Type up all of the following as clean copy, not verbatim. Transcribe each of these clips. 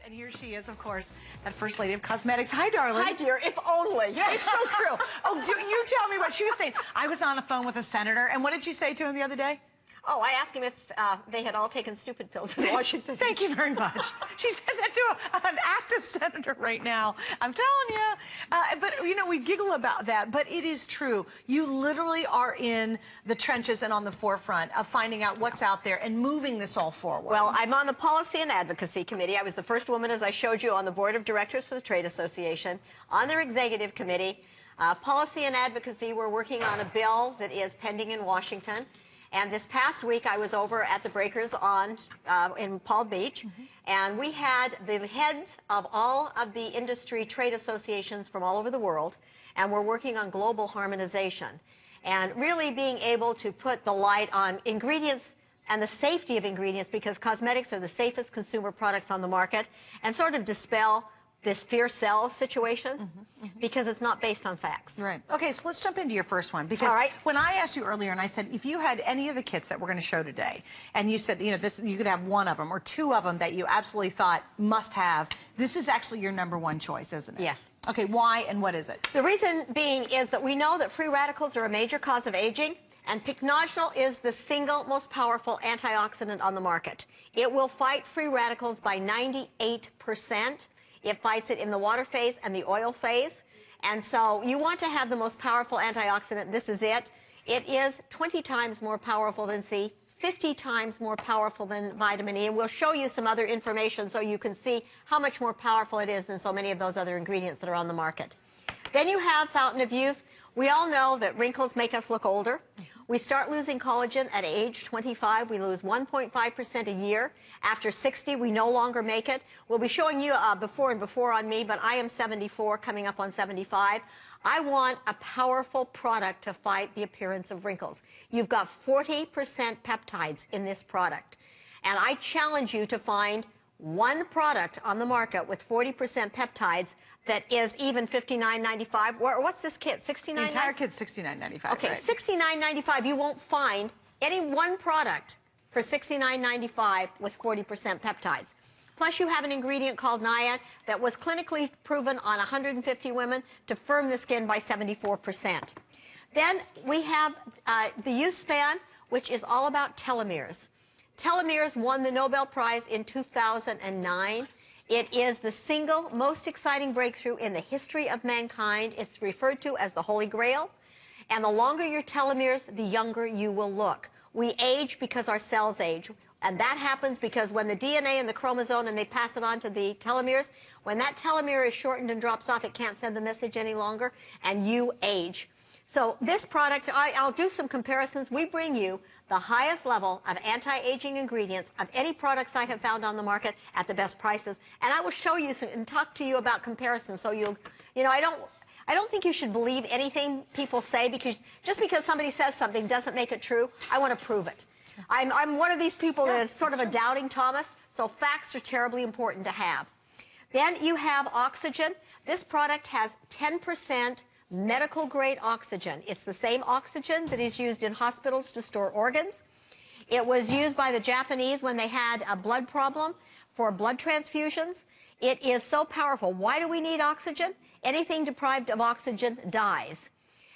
And here she is, of course, that First Lady of Cosmetics. Hi, darling. Hi, dear. If only. It's so true. Oh, do you tell me what she was saying. I was on the phone with a senator, and what did you say to him the other day? Oh, I asked him if they had all taken stupid pills in Washington. Thank you very much. She said that to an active senator right now. I'm telling you. But, you know, we giggle about that, but it is true. You literally are in the trenches and on the forefront of finding out what's out there and moving this all forward. Well, I'm on the Policy and Advocacy Committee. I was the first woman, as I showed you, on the Board of Directors for the Trade Association, on their Executive Committee. Policy and Advocacy, we're working on a bill that is pending in Washington. And this past week, I was over at the Breakers in Palm Beach, and we had the heads of all of the industry trade associations from all over the world, and we're working on global harmonization and really being able to put the light on ingredients and the safety of ingredients, because cosmetics are the safest consumer products on the market, and sort of dispel this fear sell situation, because it's not based on facts. Right. Okay, so let's jump into your first one, because when I asked you earlier and I said, if you had any of the kits that we're going to show today, and you said, you know, this, you could have one of them or two of them that you absolutely thought must have, this is actually your #1 choice, isn't it? Yes. Okay, why and what is it? The reason being is that we know that free radicals are a major cause of aging, and pycnogenol is the single most powerful antioxidant on the market. It will fight free radicals by 98%. It fights it in the water phase and the oil phase. And so you want to have the most powerful antioxidant. This is it. It is 20 times more powerful than C, 50 times more powerful than vitamin E. And we'll show you some other information so you can see how much more powerful it is than so many of those other ingredients that are on the market. Then you have Fountain of Youth. We all know that wrinkles make us look older. We start losing collagen at age 25. We lose 1.5% a year. After 60, we no longer make it. We'll be showing you before and before on me, but I am 74, coming up on 75. I want a powerful product to fight the appearance of wrinkles. You've got 40% peptides in this product. And I challenge you to find one product on the market with 40% peptides that is even $59.95. What's this kit? $69.95? The entire kit's $69.95. Okay, right? $69.95. You won't find any one product for $69.95 with 40% peptides. Plus, you have an ingredient called Niad that was clinically proven on 150 women to firm the skin by 74%. Then we have the Youth Span, which is all about telomeres. Telomeres won the Nobel Prize in 2009. It is the single most exciting breakthrough in the history of mankind. It's referred to as the Holy Grail. And the longer your telomeres, the younger you will look. We age because our cells age. And that happens because when the DNA and the chromosome, and they pass it on to the telomeres, when that telomere is shortened and drops off, it can't send the message any longer, and you age. So this product, I'll do some comparisons. We bring you the highest level of anti-aging ingredients of any products I have found on the market at the best prices. And I will show you some, and talk to you about comparisons. So you know, I don't think you should believe anything people say, because just because somebody says something doesn't make it true. I want to prove it. I'm one of these people that is sort of a doubting Thomas, so facts are terribly important to have. Then you have oxygen. This product has 10% medical-grade oxygen. It's the same oxygen that is used in hospitals to store organs. It was used by the Japanese when they had a blood problem for blood transfusions. It is so powerful. Why do we need oxygen? Anything deprived of oxygen dies.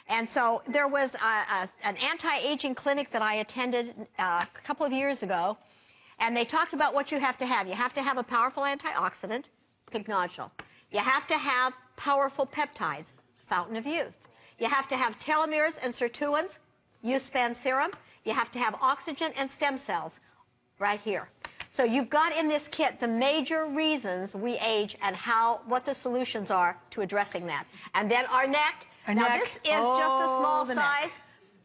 And so there was an anti-aging clinic that I attended a couple of years ago, and they talked about what you have to have. You have to have a powerful antioxidant, pycnogenol. You have to have powerful peptides, Fountain of Youth. You have to have telomeres and sirtuins, Youth Span Serum. You have to have oxygen and stem cells, right here. So you've got in this kit the major reasons we age and what the solutions are to addressing that. And then our neck. Now, this is just a small size,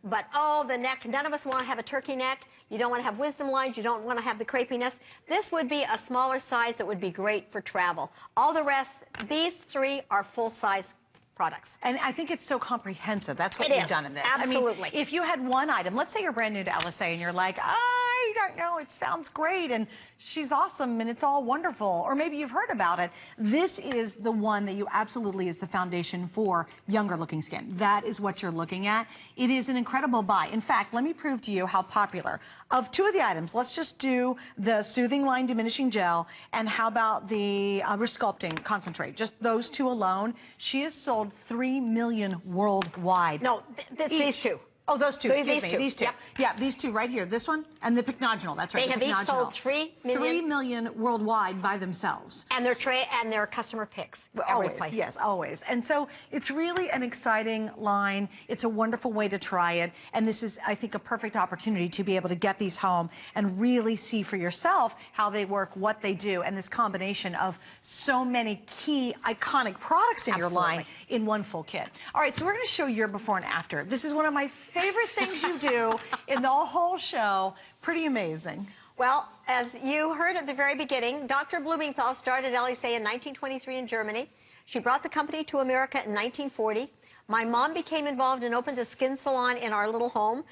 but the neck. None of us want to have a turkey neck. You don't want to have wisdom lines. You don't want to have the crepiness. This would be a smaller size that would be great for travel. All the rest, these three are full-size products. And I think it's so comprehensive. That's what you've done in this. Absolutely. I mean, if you had one item, let's say you're brand new to Elysee and you're like, I don't know, it sounds great and she's awesome and it's all wonderful. Or maybe you've heard about it. This is the one that you absolutely is the foundation for younger looking skin. That is what you're looking at. It is an incredible buy. In fact, let me prove to you how popular. Of two of the items, let's just do the Soothing Line Diminishing Gel, and how about the Resculpting Concentrate? Just those two alone, she has sold 3 million worldwide. No, these two. Oh, those two, excuse me, these two. Yep. Yeah, these two right here, this one and the Pycnogenol, that's right. They have each sold 3 million. 3 million worldwide by themselves. And their customer picks every Always, place. yes, always. And so it's really an exciting line. It's a wonderful way to try it. And this is, I think, a perfect opportunity to be able to get these home and really see for yourself how they work, what they do, and this combination of so many key, iconic products in your line in one full kit. All right, so we're going to show your before and after. This is one of my favorite things you do in the whole show. Pretty amazing. Well, as you heard at the very beginning, Dr. Blumenthal started Elysee in 1923 in Germany. She brought the company to America in 1940. My mom became involved and opened a skin salon in our little home,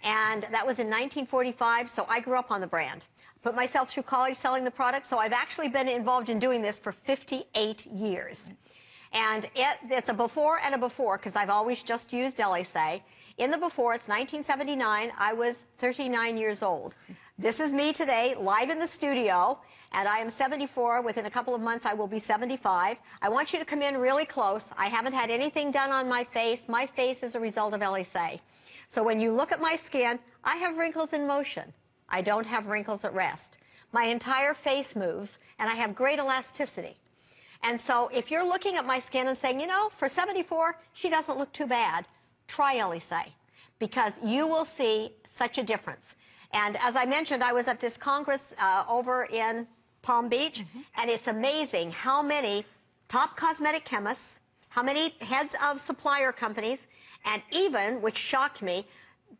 and that was in 1945, so I grew up on the brand. Put myself through college selling the product, so I've actually been involved in doing this for 58 years. And it's a before and a before, because I've always just used Elysee. In the before, it's 1979. I was 39 years old. This is me today, live in the studio, and I am 74. Within a couple of months, I will be 75. I want you to come in really close. I haven't had anything done on my face. My face is a result of Elysee. So when you look at my skin, I have wrinkles in motion. I don't have wrinkles at rest. My entire face moves, and I have great elasticity. And so if you're looking at my skin and saying, you know, for 74, she doesn't look too bad, try Elysee, because you will see such a difference. And as I mentioned, I was at this Congress over in Palm Beach, and it's amazing how many top cosmetic chemists, how many heads of supplier companies, and even, which shocked me,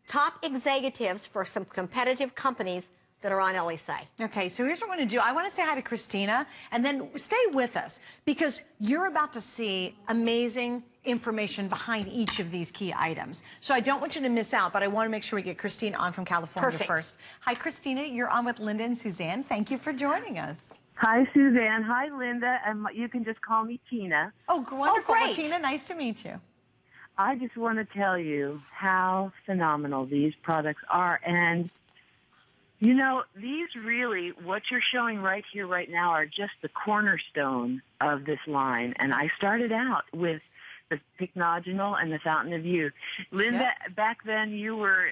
top executives for some competitive companies that are on Elysee. Okay, so here's what I'm going to do. I want to say hi to Christina, and then stay with us, because you're about to see amazing information behind each of these key items. So I don't want you to miss out, but I want to make sure we get Christina on from California first. Hi, Christina. You're on with Linda and Suzanne. Thank you for joining us. Hi, Suzanne. Hi, Linda. And you can just call me Tina. Oh, wonderful. Oh, great. Well, Tina, nice to meet you. I just want to tell you how phenomenal these products are. And, you know, these really, what you're showing right here, right now, are just the cornerstone of this line. And I started out with the Pycnogenol and the Fountain of Youth. Linda, back then you were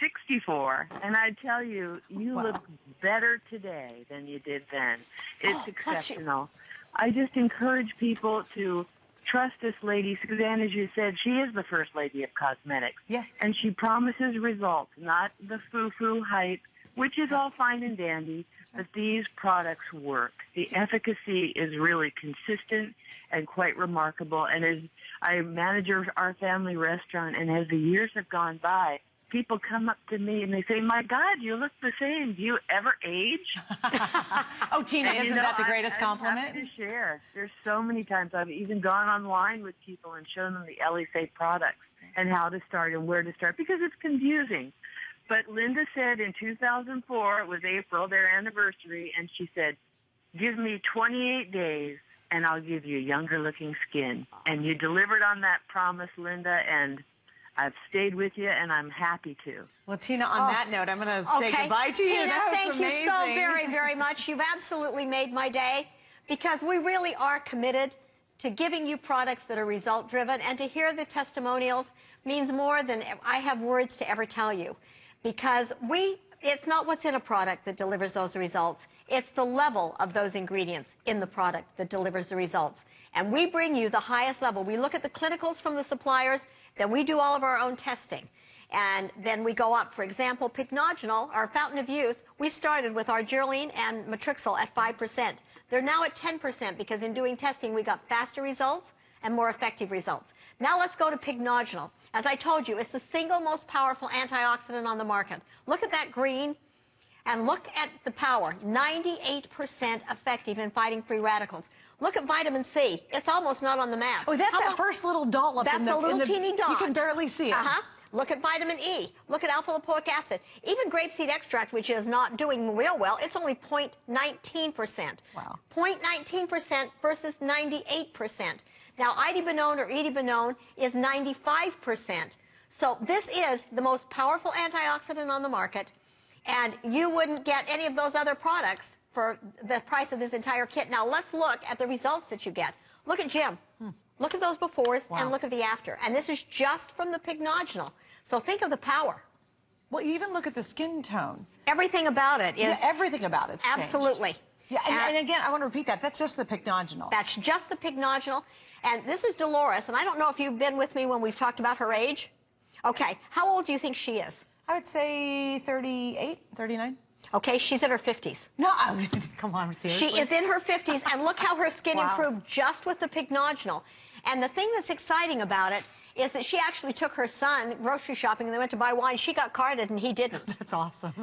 64, and I tell you, you look better today than you did then. It's exceptional. I just encourage people to trust this lady. Suzanne, as you said, she is the first lady of cosmetics. Yes. And she promises results, not the foo-foo hype, which is all fine and dandy, but these products work. The efficacy is really consistent and quite remarkable. And as I manage our family restaurant, and as the years have gone by, people come up to me and they say, my God, you look the same. Do you ever age? Oh, Tina, and, isn't that the greatest compliment? I'm happy to share. There's so many times I've even gone online with people and shown them the Elysee products and how to start and where to start, because it's confusing. But Linda said in 2004, it was April, their anniversary, and she said, give me 28 days and I'll give you younger looking skin. And you delivered on that promise, Linda, and I've stayed with you, and I'm happy to. Well, Tina, on that note, I'm going to say goodbye to you. Tina, thank you so very, amazing. very much. You've absolutely made my day, because we really are committed to giving you products that are result-driven, and to hear the testimonials means more than I have words to ever tell you, because it's not what's in a product that delivers those results. It's the level of those ingredients in the product that delivers the results. And we bring you the highest level. We look at the clinicals from the suppliers, then we do all of our own testing. And then we go up. For example, Pycnogenol, our Fountain of Youth, we started with arginine and matrixyl at 5%. They're now at 10% because in doing testing, we got faster results and more effective results. Now let's go to Pycnogenol. As I told you, it's the single most powerful antioxidant on the market. Look at that green. And look at the power, 98% effective in fighting free radicals. Look at vitamin C. It's almost not on the map. Oh, that's that first little dollop. That's a little teeny dot. You can barely see it. Look at vitamin E. Look at alpha-lipoic acid. Even grapeseed extract, which is not doing real well, it's only 0.19%. Wow. 0.19% versus 98%. Now, idebenone or edibenone is 95%. So this is the most powerful antioxidant on the market, and you wouldn't get any of those other products for the price of this entire kit. Now, let's look at the results that you get. Look at Jim. Look at those befores and look at the after. And this is just from the pycnogenol. So think of the power. Well, you even look at the skin tone. Everything about it is... Yeah, everything about it's changed. Absolutely. Yeah, and again, I want to repeat that. That's just the pycnogenol. That's just the pycnogenol. And this is Dolores, and I don't know if you've been with me when we've talked about her age. Okay, how old do you think she is? I would say 38, 39. Okay, she's in her 50s. No, come on, seriously. She is in her 50s, and look how her skin improved just with the pycnogenol. And the thing that's exciting about it is that she actually took her son grocery shopping, and they went to buy wine. She got carded, and he didn't. That's awesome.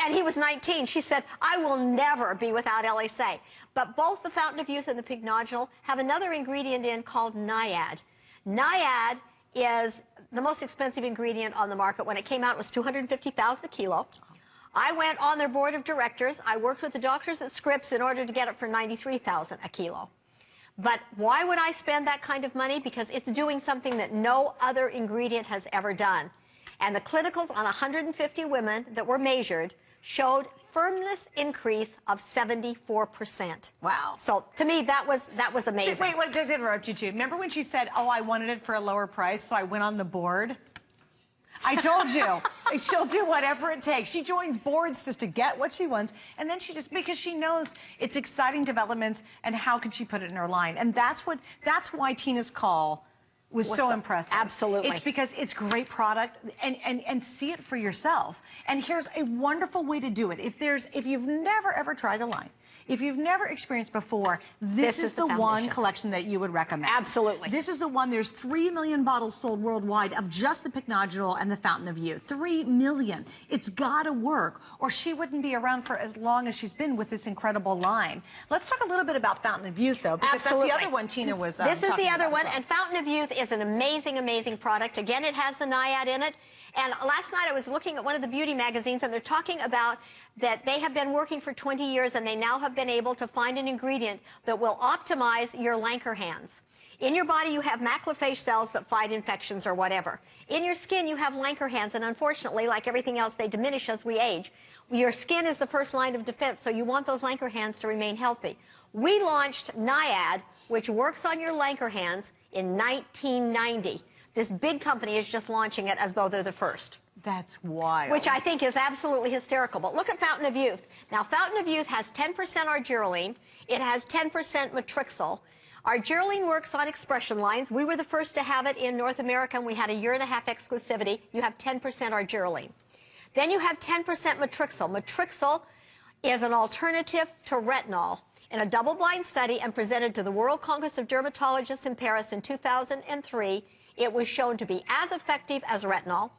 And he was 19. She said, I will never be without Elysee. But both the Fountain of Youth and the pycnogenol have another ingredient in called Niad. Niad is the most expensive ingredient on the market. When it came out, it was $250,000 a kilo. I went on their board of directors. I worked with the doctors at Scripps in order to get it for $93,000 a kilo. But why would I spend that kind of money? Because it's doing something that no other ingredient has ever done. And the clinicals on 150 women that were measured showed firmness increase of 74%. Wow. So to me, that was amazing. Wait, just interrupt you two. Remember when she said, oh, I wanted it for a lower price, so I went on the board? I told you, she'll do whatever it takes. She joins boards just to get what she wants, and then she just, because she knows it's exciting developments, and how can she put it in her line? And that's why Tina's call was so impressive. Absolutely. It's because it's great product, and see it for yourself. And here's a wonderful way to do it. If you've never ever tried the line, if you've never experienced before, this is the one collection that you would recommend. Absolutely. This is the one. There's 3 million bottles sold worldwide of just the pycnogenol and the Fountain of Youth. 3 million. It's got to work, or she wouldn't be around for as long as she's been with this incredible line. Let's talk a little bit about Fountain of Youth, though, because that's the other one Tina was This is the other one, well. and Fountain of Youth is an amazing, amazing product. Again, it has the Niad in it. And last night I was looking at one of the beauty magazines, and they're talking about that they have been working for 20 years, and they now have been able to find an ingredient that will optimize your Langerhans. In your body, you have macrophage cells that fight infections or whatever. In your skin, you have Langerhans, and unfortunately, like everything else, they diminish as we age. Your skin is the first line of defense, so you want those Langerhans to remain healthy. We launched Niad, which works on your Langerhans, in 1990. This big company is just launching it as though they're the first. That's wild. Which I think is absolutely hysterical. But look at Fountain of Youth. Now, Fountain of Youth has 10% argireline. It has 10% matrixyl. Argireline works on expression lines. We were the first to have it in North America, and we had a 1.5-year exclusivity. You have 10% argireline. Then you have 10% matrixyl. Matrixyl is an alternative to retinol. In a double-blind study and presented to the World Congress of Dermatologists in Paris in 2003, it was shown to be as effective as retinol.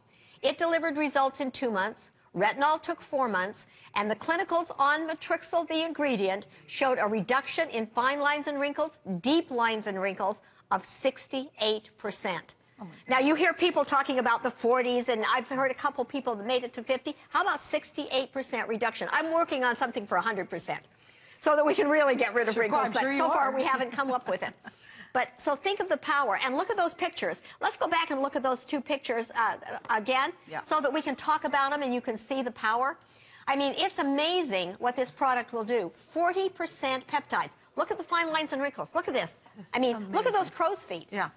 It delivered results in 2 months. Retinol took 4 months. And the clinicals on matrixyl, the ingredient, showed a reduction in fine lines and wrinkles, deep lines and wrinkles, of 68%. Now, you hear people talking about the 40s, and I've heard a couple people that made it to 50. How about 68% reduction? I'm working on something for 100%, so that we can really get rid of wrinkles. But so far, we haven't come up with it. But so think of the power, and look at those pictures. Let's go back and look at those 2 pictures again, so that we can talk about them and you can see the power. I mean, it's amazing what this product will do. 40% peptides. Look at the fine lines and wrinkles. Look at this. I mean, look at those crow's feet. Yeah.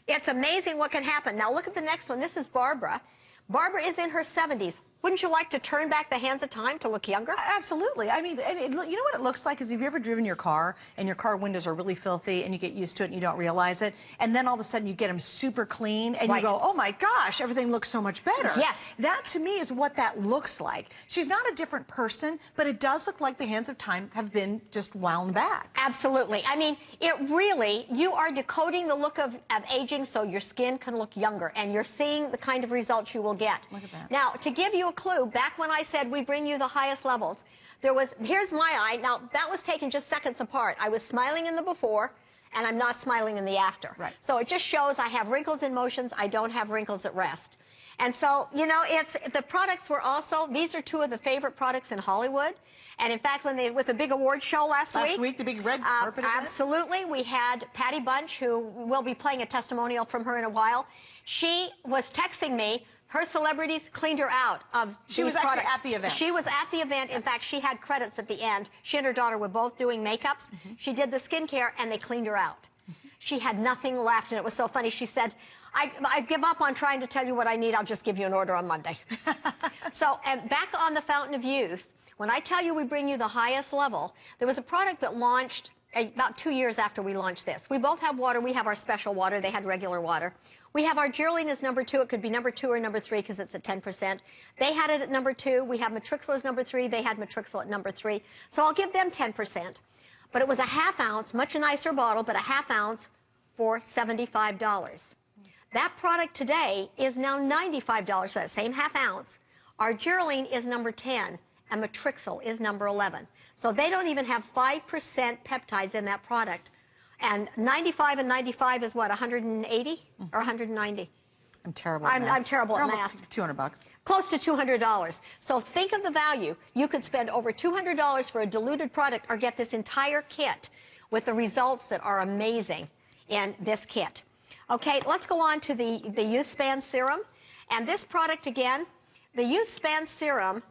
It's amazing what can happen. Now look at the next one. This is Barbara. Barbara is in her 70s. Wouldn't you like to turn back the hands of time to look younger? Absolutely. I mean, you know what it looks like is, have you ever driven your car and your car windows are really filthy and you get used to it and you don't realize it, and then all of a sudden you get them super clean and you go, oh my gosh, everything looks so much better. Yes. That to me is what that looks like. She's not a different person, but it does look like the hands of time have been just wound back. Absolutely. I mean, it really, you are decoding the look of aging so your skin can look younger, and you're seeing the kind of results you will get. Look at that. Now, to give you a clue, back when I said we bring you the highest levels, here's my eye. Now, that was taken just seconds apart. I was smiling in the before, and I'm not smiling in the after. Right. So it just shows I have wrinkles in motions. I don't have wrinkles at rest. And so, you know, the products were also, these are two of the favorite products in Hollywood. And in fact, with the big award show last week, the big red carpet event? Absolutely. We had Patty Bunch, who will be playing a testimonial from her in a while. She was texting me. Her celebrities cleaned her out of She was products. actually at the event. She was at the event. In fact, she had credits at the end. She and her daughter were both doing makeups. She did the skincare, and they cleaned her out. She had nothing left, and it was so funny. She said, I give up on trying to tell you what I need. I'll just give you an order on Monday. So, and back on the Fountain of Youth, when I tell you we bring you the highest level, there was a product that launched about 2 years after we launched this. We both have water. We have our special water. They had regular water. We have our Geraldine as number 2. It could be number 2 or number 3 because it's at 10%. They had it at number 2. We have Matrixyl as number 3. They had Matrixyl at number 3. So I'll give them 10%. But it was a half ounce, much nicer bottle, but a half ounce for $75. That product today is now $95 for that same half ounce. Our Geraldine is number 10, and Matrixyl is number 11. So they don't even have 5% peptides in that product. And 95 and 95 is what, 180 or 190? I'm terrible at math. I'm terrible at math. math. $200. Close to $200. So think of the value. You could spend over $200 for a diluted product or get this entire kit with the results that are amazing in this kit. Okay, let's go on to the YouthSpan Serum. And this product again, the YouthSpan Serum,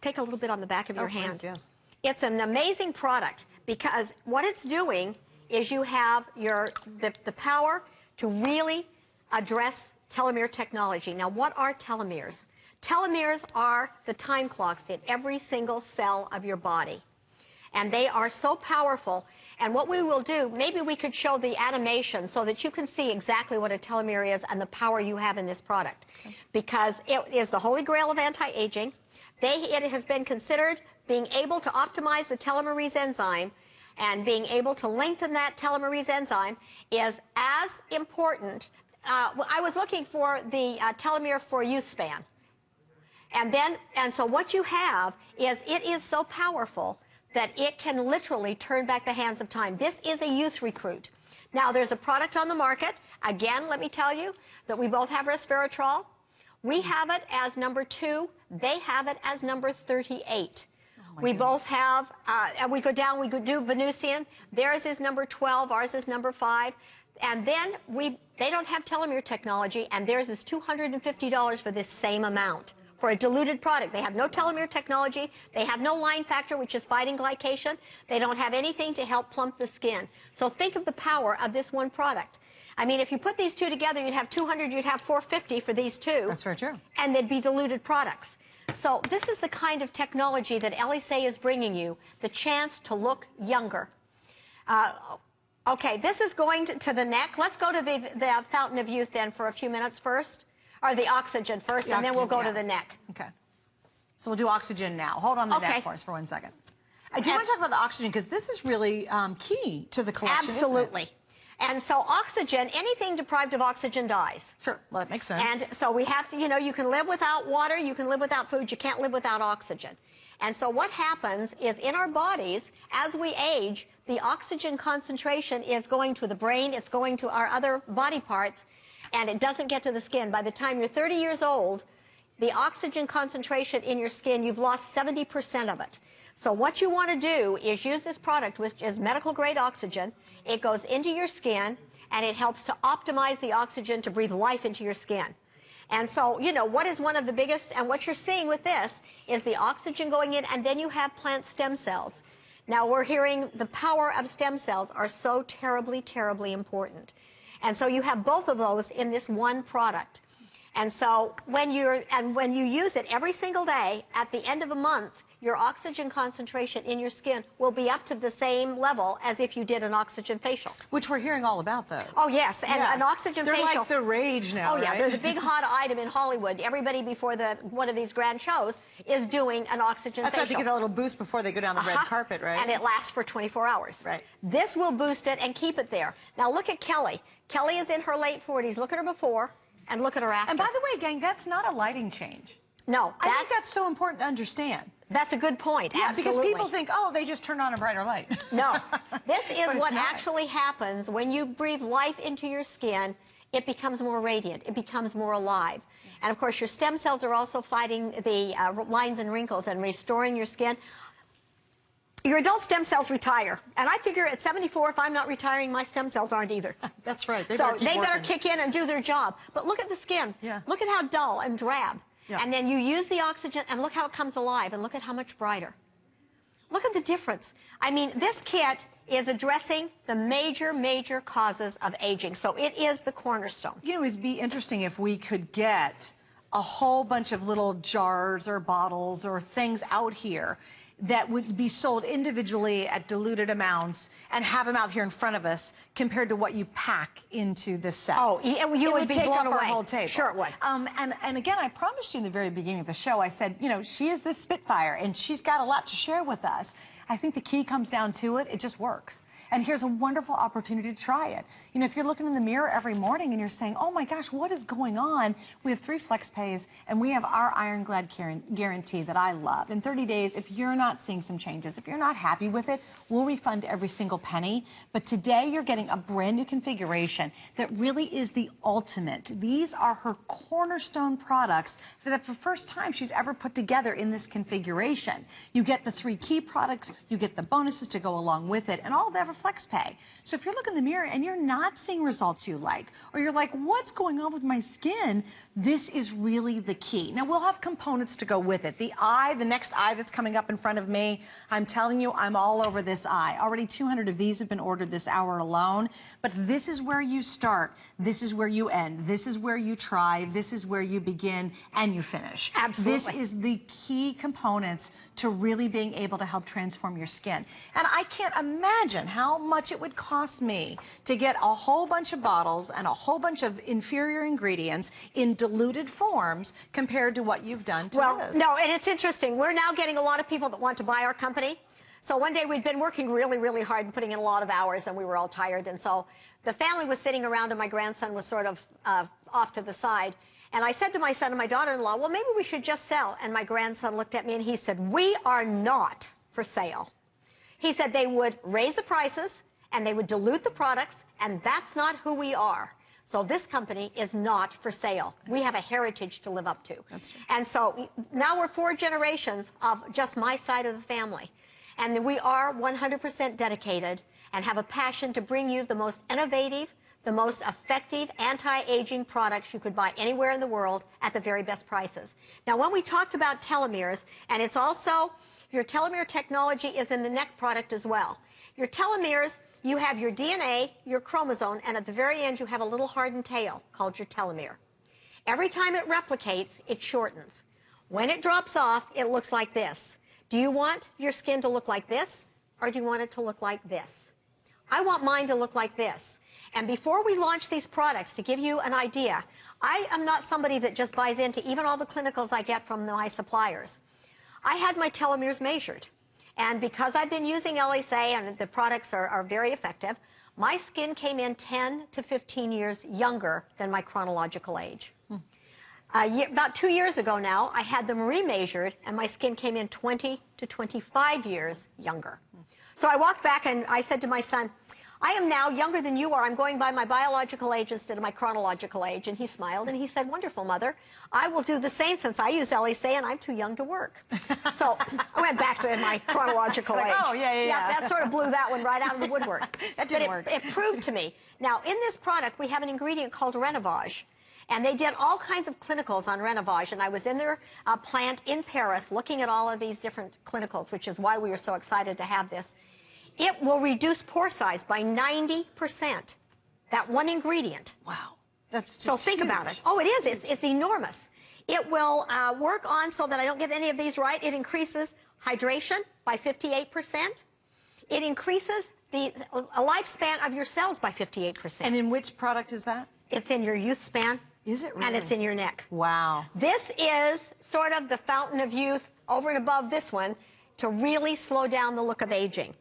take a little bit on the back of your hand. Please, yes. It's an amazing product because what it's doing is you have the power to really address telomere technology. Now, what are telomeres? Telomeres are the time clocks in every single cell of your body. And they are so powerful. And what we will do, maybe we could show the animation so that you can see exactly what a telomere is and the power you have in this product. Okay. Because it is the holy grail of anti-aging. It has been considered being able to optimize the telomerase enzyme and being able to lengthen that telomerase enzyme is as important. I was looking for the telomere for YouthSpan. And so what you have is it is so powerful that it can literally turn back the hands of time. This is a youth recruit. Now, there's a product on the market. Again, let me tell you that we both have resveratrol. We have it as number 2. They have it as number 38. We both have, and we go down, we could do Venusian. Theirs is number 12, ours is number 5. And then they don't have telomere technology, and theirs is $250 for this same amount. For a diluted product. They have no telomere technology. They have no line factor, which is fighting glycation. They don't have anything to help plump the skin. So think of the power of this one product. I mean, if you put these two together, you'd have 200, you'd have 450 for these two. That's very true. And they'd be diluted products. So this is the kind of technology that Elysee is bringing you, the chance to look younger. Okay, this is going to the neck. Let's go to the Fountain of Youth then for a few minutes first. Or the oxygen first, and then we'll go to the neck. Okay. So we'll do oxygen now. Hold on the neck for us for 1 second. I do want to talk about the oxygen because this is really key to the collection. Absolutely. And so oxygen, anything deprived of oxygen dies. Sure, well, that makes sense. And so we have to, you know, you can live without water, you can live without food, you can't live without oxygen. And so what happens is in our bodies, as we age, the oxygen concentration is going to the brain, it's going to our other body parts, and it doesn't get to the skin. By the time you're 30 years old, the oxygen concentration in your skin, you've lost 70% of it. So what you want to do is use this product, which is medical grade oxygen. It goes into your skin, and it helps to optimize the oxygen to breathe life into your skin. And so, you know, what is one of the biggest, and what you're seeing with this is the oxygen going in, and then you have plant stem cells. Now, we're hearing the power of stem cells are so terribly, terribly important. And so you have both of those in this one product. And so when you use it every single day, at the end of a month, your oxygen concentration in your skin will be up to the same level as if you did an oxygen facial. Which we're hearing all about those. Oh, yes, and an oxygen facial. They're like the rage now, Oh, yeah, right? they're the big hot item in Hollywood. Everybody before one of these grand shows is doing an oxygen facial. That's why they give a little boost before they go down the red carpet, right? And it lasts for 24 hours. Right. This will boost it and keep it there. Now look at Kelly. Kelly is in her late 40s. Look at her before and look at her after. And by the way, gang, that's not a lighting change. No, I think that's so important to understand. That's a good point. Yeah, absolutely. because people think, oh, they just turned on a brighter light. No, this is what actually happens when you breathe life into your skin. it becomes more radiant. It becomes more alive. And, of course, your stem cells are also fighting the lines and wrinkles and restoring your skin. Your adult stem cells retire. And I figure at 74, if I'm not retiring, my stem cells aren't either. That's right. They better kick in and do their job. But look at the skin. Yeah. Look at how dull and drab. Yeah. And then you use the oxygen, and look how it comes alive, and look at how much brighter. Look at the difference. I mean, this kit is addressing the major causes of aging. So it is the cornerstone. You know, it'd be interesting if we could get a whole bunch of little jars or bottles or things out here that would be sold individually at diluted amounts and have them out here in front of us compared to what you pack into this set. Oh, you would be take blown up away. Our whole table. Sure it would. And again, I promised you in the very beginning of the show, I said, you know, she is this Spitfire and she's got a lot to share with us. I think the key comes down to it just works. And here's a wonderful opportunity to try it. You know, if you're looking in the mirror every morning and you're saying, oh my gosh, what is going on? We have 3 flex pays and we have our Ironclad guarantee that I love. In 30 days, if you're not seeing some changes, if you're not happy with it, we'll refund every single penny. But today you're getting a brand new configuration that really is the ultimate. These are her cornerstone products for the first time she's ever put together in this configuration. You get the 3 key products, you get the bonuses to go along with it, and all of that for flex pay. So if you're looking in the mirror and you're not seeing results you like, or you're like, what's going on with my skin? This is really the key. Now, we'll have components to go with it. The eye, the next eye that's coming up in front of me, I'm telling you, I'm all over this eye. Already 200 of these have been ordered this hour alone, but this is where you start. This is where you end. This is where you try. This is where you begin and you finish. Absolutely. This is the key components to really being able to help transform your skin. And I can't imagine how much it would cost me to get a whole bunch of bottles and a whole bunch of inferior ingredients in diluted forms compared to what you've done to this. No, and it's interesting. We're now getting a lot of people that want to buy our company. So one day we'd been working really hard and putting in a lot of hours, and we were all tired. And so the family was sitting around, and my grandson was sort of off to the side. And I said to my son and my daughter-in-law, well, maybe we should just sell. And my grandson looked at me and he said, we are not for sale. He said they would raise the prices and they would dilute the products, and that's not who we are. So this company is not for sale. We have a heritage to live up to. That's true. And so now we're 4 generations of just my side of the family. And we are 100% dedicated and have a passion to bring you the most innovative, the most effective anti-aging products you could buy anywhere in the world at the very best prices. Now, when we talked about telomeres, and it's also, your telomere technology is in the neck product as well. Your telomeres, you have your DNA, your chromosome, and at the very end you have a little hardened tail called your telomere. Every time it replicates, it shortens. When it drops off, it looks like this. Do you want your skin to look like this, or do you want it to look like this? I want mine to look like this. And before we launch these products, to give you an idea, I am not somebody that just buys into even all the clinicals I get from my suppliers. I had my telomeres measured. And because I've been using Elysee and the products are very effective, my skin came in 10 to 15 years younger than my chronological age. About 2 years ago now, I had them remeasured, and my skin came in 20 to 25 years younger. So I walked back and I said to my son, I am now younger than you are. I'm going by my biological age instead of my chronological age. And he smiled and he said, wonderful, Mother. I will do the same since I use Elysee and I'm too young to work. So I went back to my chronological age. Oh, yeah. That sort of blew that one right out of the woodwork. That didn't work. It proved to me. Now, in this product, we have an ingredient called Renovage. And they did all kinds of clinicals on Renovage. And I was in their plant in Paris looking at all of these different clinicals, which is why we were so excited to have this. It will reduce pore size by 90%. That one ingredient. Wow. That's just so think huge. about it. Oh, it is. It's enormous. It will work on, so that I don't get any of these right, it increases hydration by 58%. It increases the lifespan of your cells by 58%. And in which product is that? It's in your youth span. Is it really? And it's in your neck. Wow. This is sort of the fountain of youth over and above this one to really slow down the look of aging.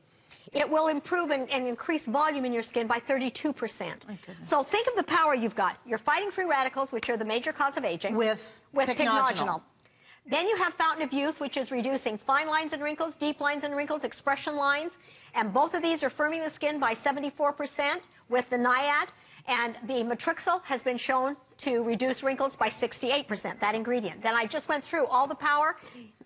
It will improve and increase volume in your skin by 32%. So think of the power you've got. You're fighting free radicals, which are the major cause of aging. With pycnogenol. Then you have Fountain of Youth, which is reducing fine lines and wrinkles, deep lines and wrinkles, expression lines. And both of these are firming the skin by 74% with the Niad. And the Matrixyl has been shown to reduce wrinkles by 68%, that ingredient. Then I just went through all the power.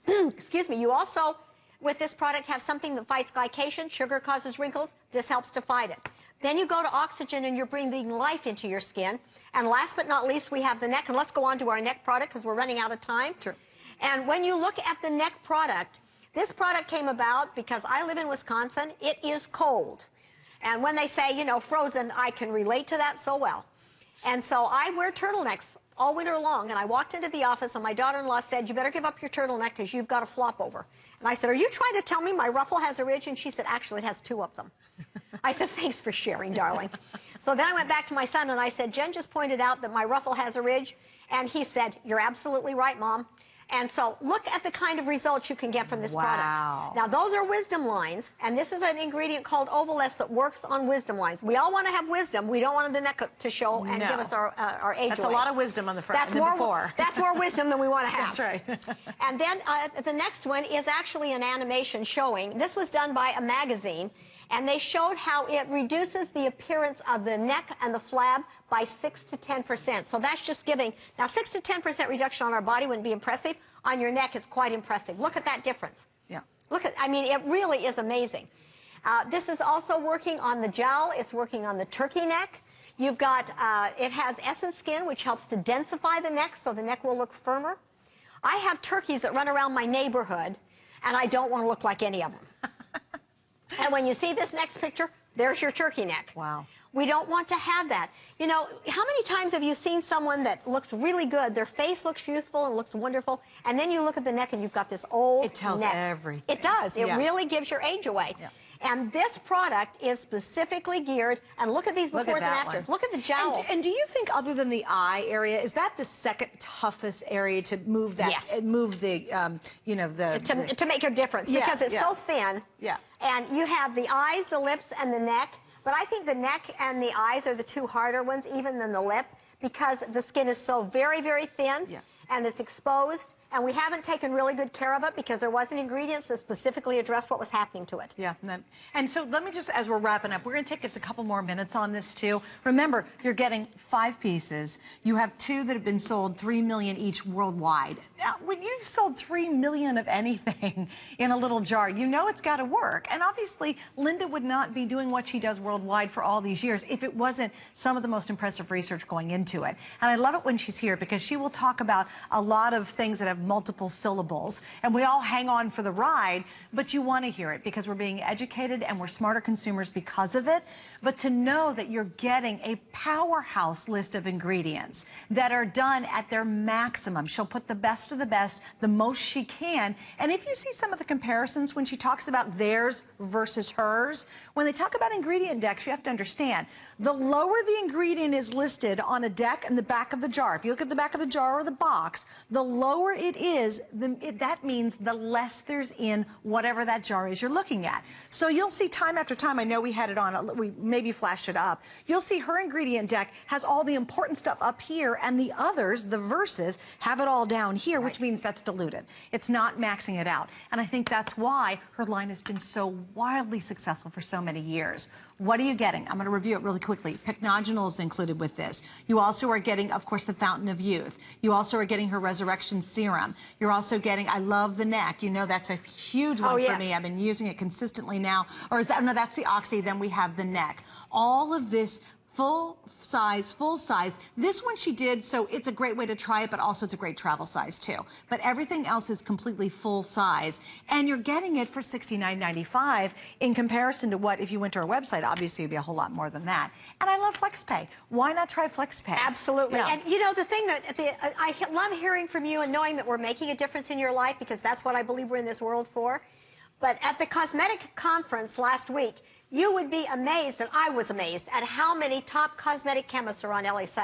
Excuse me. You also, with this product, have something that fights glycation. Sugar causes wrinkles. This helps to fight it. Then you go to oxygen and you're breathing life into your skin. And last but not least, we have the neck. And let's go on to our neck product because we're running out of time. Sure. And when you look at the neck product, this product came about because I live in Wisconsin. It is cold. And when they say, you know, frozen, I can relate to that so well. And so I wear turtlenecks all winter long. And I walked into the office and my daughter-in-law said, you better give up your turtleneck because you've got a flop over. And I said, are you trying to tell me my ruffle has a ridge? And she said, actually, it has 2 of them. I said, thanks for sharing, darling. So then I went back to my son and I said, Jen just pointed out that my ruffle has a ridge. And he said, you're absolutely right, Mom. And so look at the kind of results you can get from this product. Now, those are wisdom lines, and this is an ingredient called Ovaless that works on wisdom lines. We all want to have wisdom. We don't want the neck to show and give us our age That's away. a lot of wisdom on the front. That's more wisdom than we want to have. That's right. And then the next one is actually an animation showing. This was done by a magazine, and they showed how it reduces the appearance of the neck and the flab by 6 to 10%. So that's just giving. Now, 6 to 10% reduction on our body wouldn't be impressive. On your neck, it's quite impressive. Look at that difference. Yeah. Look at, I mean, it really is amazing. This is also working on the jowl. It's working on the turkey neck. You've got, it has Essence Skin, which helps to densify the neck so the neck will look firmer. I have turkeys that run around my neighborhood, and I don't want to look like any of them. And when you see this next picture, there's your turkey neck. Wow. We don't want to have that. You know, how many times have you seen someone that looks really good, their face looks youthful and looks wonderful, and then you look at the neck and you've got this old neck. It tells everything. It does. It really gives your age away. Yeah. And this product is specifically geared, and look at these befores and afters. Look at the jowl. And do you think, other than the eye area, is that the second toughest area to move that? Yes. Move the, you know, to make a difference, because it's so thin. Yeah. And you have the eyes, the lips, and the neck. But I think the neck and the eyes are the 2 harder ones, even than the lip, because the skin is so very, very thin, and it's exposed. And we haven't taken really good care of it because there wasn't ingredients that specifically addressed what was happening to it. Yeah. And so let me just, as we're wrapping up, we're going to take just a couple more minutes on this, too. Remember, you're getting 5 pieces. You have 2 that have been sold, 3 million each worldwide. Now, when you've sold 3 million of anything in a little jar, you know it's got to work. And obviously, Linda would not be doing what she does worldwide for all these years if it wasn't some of the most impressive research going into it. And I love it when she's here because she will talk about a lot of things that have multiple syllables, and we all hang on for the ride, but you want to hear it because we're being educated and we're smarter consumers because of it. But to know that you're getting a powerhouse list of ingredients that are done at their maximum. She'll put the best of the best, the most she can. And if you see some of the comparisons when she talks about theirs versus hers, when they talk about ingredient decks, you have to understand, the lower the ingredient is listed on a deck in the back of the jar, if you look at the back of the jar or the box, the lower it is, that means the less there's in whatever that jar is you're looking at. So you'll see time after time, I know we had it on, we maybe flash it up, you'll see her ingredient deck has all the important stuff up here, and the others, the verses, have it all down here, which means that's diluted. It's not maxing it out. And I think that's why her line has been so wildly successful for so many years. What are you getting? I'm going to review it really quickly. Pycnogenol is included with this. You also are getting, of course, the Fountain of Youth. You also are getting her Resurrection Serum. You're also getting, I love the neck. You know, that's a huge one for me. I've been using it consistently now. Or is that, no, that's the Oxy. Then we have the neck. All of this full size. This one she did, so it's a great way to try it, but also it's a great travel size too. But everything else is completely full size, and you're getting it for $69.95 in comparison to what, if you went to our website, obviously it'd be a whole lot more than that. And I love FlexPay. Why not try FlexPay? Absolutely. Yeah. And you know, the thing that I love hearing from you and knowing that we're making a difference in your life, because that's what I believe we're in this world for. But at the cosmetic conference last week, you would be amazed, and I was amazed, at how many top cosmetic chemists are on Elysee.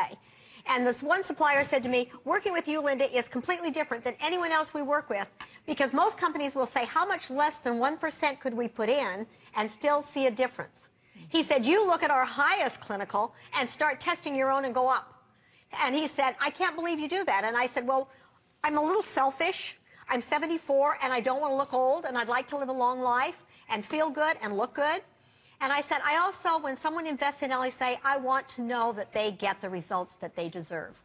And this one supplier said to me, working with you, Linda, is completely different than anyone else we work with, because most companies will say, how much less than 1% could we put in and still see a difference? He said, you look at our highest clinical and start testing your own and go up. And he said, I can't believe you do that. And I said, well, I'm a little selfish, I'm 74 and I don't want to look old and I'd like to live a long life and feel good and look good. And I said, I also, when someone invests in Elysee, I want to know that they get the results that they deserve.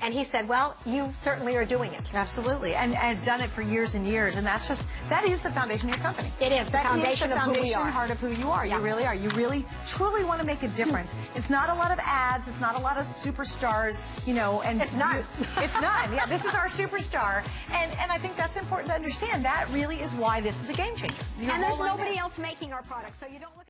And he said, well, you certainly are doing it. Absolutely, and done it for years and years, and that is the foundation of your company. It is the foundation of who we are. Heart of who you are. Yeah. You really are. You really, truly want to make a difference. It's not a lot of ads. It's not a lot of superstars, you know. And it's none. It's none. Yeah, this is our superstar, and I think that's important to understand. That really is why this is a game changer. And there's nobody else making our products, so you don't look